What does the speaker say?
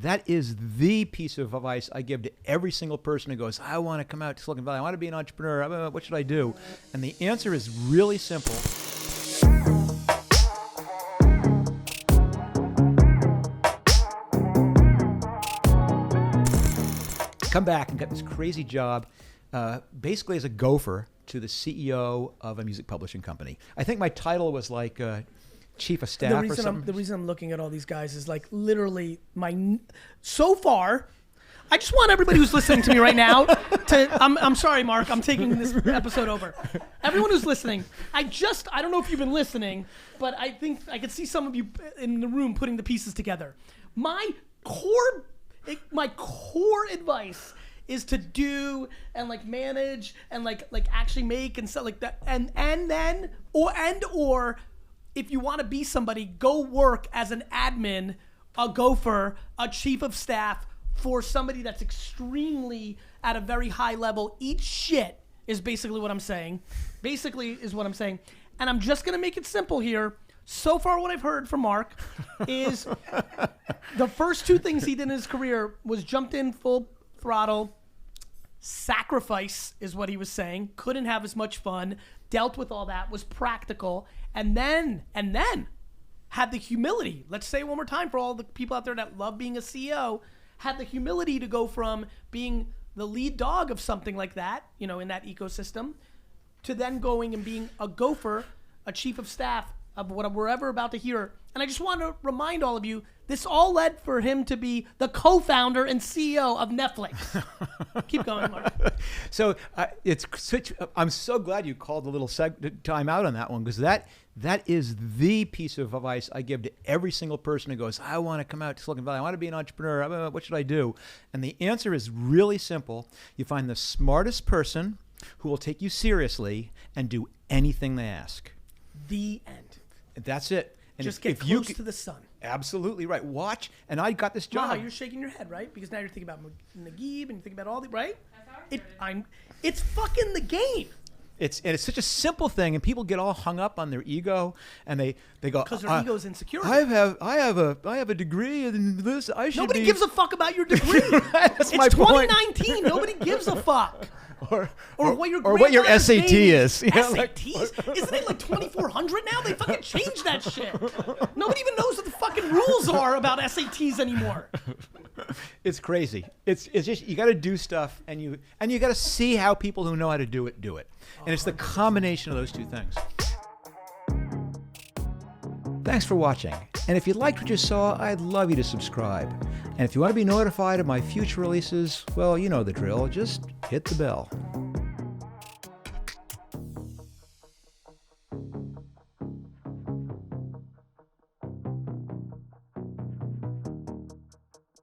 That is the piece of advice I give to every single person who goes, I want to come out to Silicon Valley. I want to be an entrepreneur. What should I do? And the answer is really simple. Come back and get this crazy job, basically as a gopher to the CEO of a music publishing company. I think my title was like chief of staff or something. The reason I'm looking at all these guys is like literally so far. I just want everybody who's listening to me right now to. I'm sorry, Mark. I'm taking this episode over. Everyone who's listening, I don't know if you've been listening, but I think I could see some of you in the room putting the pieces together. My core advice is to do and like manage and like actually make and stuff like that, and then or if you want to be somebody, go work as an admin, a gopher, a chief of staff for somebody that's extremely at a very high level. Eat shit is basically what I'm saying. And I'm just going to make it simple here. So far what I've heard from Marc is the first two things he did in his career was jumped in full throttle. Sacrifice is what he was saying. Couldn't have as much fun. Dealt with all that. Was practical. And then had the humility. Let's say it one more time for all the people out there that love being a CEO. Had the humility to go from being the lead dog of something like that, in that ecosystem, to then going and being a gopher, a chief of staff of what we're ever about to hear. And I just want to remind all of you, this all led for him to be the co-founder and CEO of Netflix. Keep going, Marc. So I'm so glad you called a little time out on that one, because that is the piece of advice I give to every single person who goes, I want to come out to Silicon Valley. I want to be an entrepreneur. What should I do? And the answer is really simple. You find the smartest person who will take you seriously and do anything they ask. The end. That's it. And just get close to the sun. Absolutely right. Watch, and I got this job. Wow, you're shaking your head, right? Because now you're thinking about Naguib and you think about all the right. It's fucking the game. It's such a simple thing, and people get all hung up on their ego, and they go because their ego's insecure. I have a degree in this. Nobody gives a fuck about your degree. That's my point. It's 2019. Nobody gives a fuck. Or what your SAT is. SATs? Isn't it like 2,400 now? They fucking changed that shit. Nobody even knows what the fucking rules are about SATs anymore. It's crazy. It's just, you got to do stuff, and you got to see how people who know how to do it do it. And it's the combination of those two things. Thanks for watching. And if you liked what you saw, I'd love you to subscribe. And if you want to be notified of my future releases, well, you know the drill. Just hit the bell.